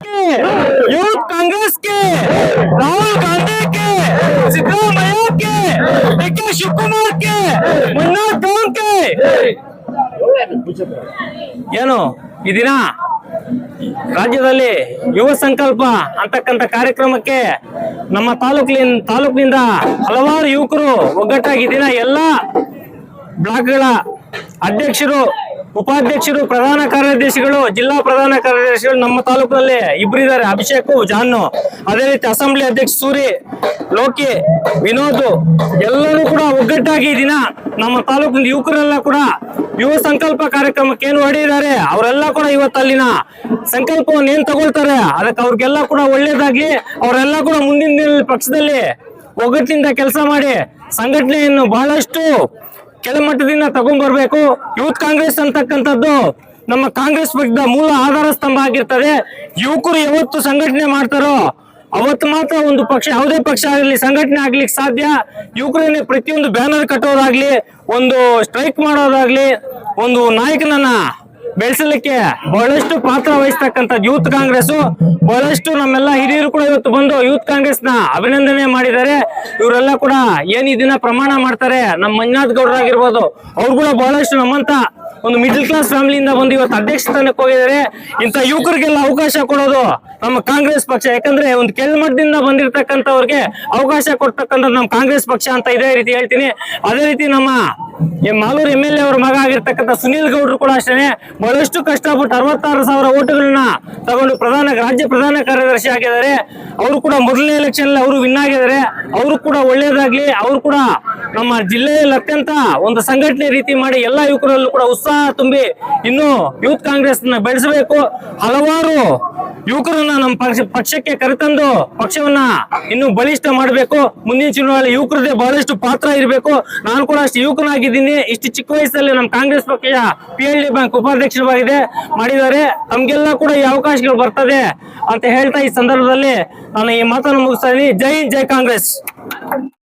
के यूथ कांग्रेस के राहुल गांधी के सिद्धरामಯ್ಯ के डी.के. ಶಿವಕುಮಾರ್ के ಮನ್ನಾರ್ ಗೌನ್ के ಏನು ಈ ದಿನ ರಾಜ್ಯದಲ್ಲಿ ಯುವ ಸಂಕಲ್ಪ ಅಂತಕ್ಕಂಥ ಕಾರ್ಯಕ್ರಮಕ್ಕೆ ನಮ್ಮ ತಾಲೂಕಿನಿಂದ ಹಲವಾರು ಯುವಕರು ಒಗ್ಗಟ್ಟಾಗಿ ದಿನ ಎಲ್ಲಾ ಬ್ಲಾಕ್ಗಳ ಅಧ್ಯಕ್ಷರು, ಉಪಾಧ್ಯಕ್ಷರು, ಪ್ರಧಾನ ಕಾರ್ಯದರ್ಶಿಗಳು, ಜಿಲ್ಲಾ ಪ್ರಧಾನ ಕಾರ್ಯದರ್ಶಿಗಳು ನಮ್ಮ ತಾಲೂಕಿನಲ್ಲಿ ಇಬ್ಬರಿದ್ದಾರೆ, ಅಭಿಷೇಕ್, ಜಾನು. ಅದೇ ರೀತಿ ಅಸೆಂಬ್ಲಿ ಅಧ್ಯಕ್ಷ ಸೂರಿ, ಲೋಕಿ, ವಿನೋದ್ ಎಲ್ಲರೂ ಕೂಡ ಒಗ್ಗಟ್ಟಾಗಿ ಈ ದಿನ ನಮ್ಮ ತಾಲೂಕಿನ ಯುವಕರೆಲ್ಲ ಕೂಡ ಯುವ ಸಂಕಲ್ಪ ಕಾರ್ಯಕ್ರಮಕ್ಕೆ ಏನು ಹೊಡೆದಿದ್ದಾರೆ ಅವರೆಲ್ಲ ಕೂಡ ಇವತ್ತು ಅಲ್ಲಿನ ಸಂಕಲ್ಪವನ್ನು ಏನ್ ತಗೊಳ್ತಾರೆ ಅದಕ್ಕೆ ಅವ್ರಿಗೆಲ್ಲ ಕೂಡ ಒಳ್ಳೇದಾಗ್ಲಿ. ಅವರೆಲ್ಲ ಕೂಡ ಮುಂದಿನ ದಿನದಲ್ಲಿ ಪಕ್ಷದಲ್ಲಿ ಒಗ್ಗಟ್ಟಿನಿಂದ ಕೆಲಸ ಮಾಡಿ ಸಂಘಟನೆಯನ್ನು ಬಹಳಷ್ಟು ಕೆಳಮಟ್ಟದಿಂದ ತಗೊಂಡ್ಬರ್ಬೇಕು. ಯೂತ್ ಕಾಂಗ್ರೆಸ್ ಅಂತಕ್ಕಂಥದ್ದು ನಮ್ಮ ಕಾಂಗ್ರೆಸ್ ಪಕ್ಷದ ಮೂಲ ಆಧಾರ ಸ್ತಂಭ ಆಗಿರ್ತದೆ. ಯುವಕರು ಯಾವತ್ತು ಸಂಘಟನೆ ಮಾಡ್ತಾರೋ ಅವತ್ತು ಮಾತ್ರ ಒಂದು ಪಕ್ಷ, ಯಾವುದೇ ಪಕ್ಷ ಆಗಲಿ, ಸಂಘಟನೆ ಆಗ್ಲಿಕ್ಕೆ ಸಾಧ್ಯ. ಯುವಕರನ್ನೇ ಪ್ರತಿಯೊಂದು ಬ್ಯಾನರ್ ಕಟ್ಟೋದಾಗ್ಲಿ, ಒಂದು ಸ್ಟ್ರೈಕ್ ಮಾಡೋದಾಗ್ಲಿ, ಒಂದು ನಾಯಕನನ್ನ ಬೆಳೆಸಲಿಕ್ಕೆ ಬಹಳಷ್ಟು ಪಾತ್ರ ವಹಿಸ್ತಕ್ಕಂಥ ಯೂತ್ ಕಾಂಗ್ರೆಸ್. ಬಹಳಷ್ಟು ನಮ್ಮೆಲ್ಲ ಹಿರಿಯರು ಕೂಡ ಇವತ್ತು ಬಂದು ಯೂತ್ ಕಾಂಗ್ರೆಸ್ ನ ಅಭಿನಂದನೆ ಮಾಡಿದ್ದಾರೆ. ಇವರೆಲ್ಲ ಕೂಡ ಏನ್ ಈ ದಿನ ಪ್ರಮಾಣ ಮಾಡ್ತಾರೆ, ನಮ್ಮ ಮಂಜುನಾಥ್ ಗೌಡರಾಗಿರ್ಬೋದು, ಅವ್ರು ಕೂಡ ಬಹಳಷ್ಟು ನಮ್ಮಂತ ಒಂದು ಮಿಡಲ್ ಕ್ಲಾಸ್ ಫ್ಯಾಮಿಲಿಯಿಂದ ಬಂದು ಇವತ್ತು ಅಧ್ಯಕ್ಷ ಸ್ಥಾನಕ್ಕೆ ಹೋಗಿದ್ದಾರೆ. ಇಂಥ ಯುವಕರಿಗೆಲ್ಲ ಅವಕಾಶ ಕೊಡೋದು ನಮ್ಮ ಕಾಂಗ್ರೆಸ್ ಪಕ್ಷ. ಯಾಕಂದ್ರೆ ಒಂದು ಕೆಳಮಟ್ಟದಿಂದ ಬಂದಿರತಕ್ಕಂಥವ್ರಿಗೆ ಅವಕಾಶ ಕೊಡ್ತಕ್ಕಂಥ ನಮ್ಮ ಕಾಂಗ್ರೆಸ್ ಪಕ್ಷ ಅಂತ ಇದೇ ರೀತಿ ಹೇಳ್ತೀನಿ. ಅದೇ ರೀತಿ ನಮ್ಮ ಮಾಲೂರು MLA ಅವರ ಮಗ ಆಗಿರ್ತಕ್ಕಂಥ ಸುನೀಲ್ ಗೌಡ್ರು ಕೂಡ ಅಷ್ಟೇ ಬಹಳಷ್ಟು ಕಷ್ಟಪಟ್ಟು 66,000 ಓಟುಗಳನ್ನ ತಗೊಂಡು ರಾಜ್ಯ ಪ್ರಧಾನ ಕಾರ್ಯದರ್ಶಿ ಆಗಿದ್ದಾರೆ. ಅವರು ಕೂಡ ಮೊದಲನೇ ಎಲೆಕ್ಷನ್ ಅವರು ವಿನ್ ಆಗಿದ್ದಾರೆ. ಅವರು ಕೂಡ ಒಳ್ಳೇದಾಗ್ಲಿ. ಅವರು ಕೂಡ ನಮ್ಮ ಜಿಲ್ಲೆಯಲ್ಲಿ ಅತ್ಯಂತ ಒಂದು ಸಂಘಟನೆ ರೀತಿ ಮಾಡಿ ಎಲ್ಲಾ ಯುವಕರಲ್ಲೂ ಕೂಡ ಉತ್ಸಾಹ ತುಂಬಿ ಇನ್ನು ಯೂತ್ ಕಾಂಗ್ರೆಸ್ ನ ಬೆಳೆಸಬೇಕು. ಹಲವಾರು ಯುವಕರನ್ನ ನಮ್ಮ ಪಕ್ಷಕ್ಕೆ ಕರೆತಂದು ಪಕ್ಷವನ್ನ ಇನ್ನು ಬಲಿಷ್ಠ ಮಾಡಬೇಕು. ಮುಂದಿನ ಚುನಾವಣೆ ಯುವಕರದೇ ಬಹಳಷ್ಟು ಪಾತ್ರ ಇರಬೇಕು. ನಾನು ಕೂಡ ಅಷ್ಟು ಯುವಕನಾಗಿದ್ದೀನಿ. ಇಷ್ಟು ಚಿಕ್ಕ ವಯಸ್ಸಲ್ಲಿ ನಮ್ಮ ಕಾಂಗ್ರೆಸ್ ಪಕ್ಷ PLD ಬ್ಯಾಂಕ್ ಉಪಾಧ್ಯಕ್ಷರಾಗಿದೆ ಮಾಡಿದ್ದಾರೆ. ನಮ್ಗೆಲ್ಲ ಕೂಡ ಈ ಅವಕಾಶಗಳು ಬರ್ತದೆ ಅಂತ ಹೇಳ್ತಾ ಈ ಸಂದರ್ಭದಲ್ಲಿ ನಾನು ಈ ಮಾತನ್ನು ಮುಗಿಸ್ತಾ ಇದ್ದೀನಿ. ಜೈ ಕಾಂಗ್ರೆಸ್.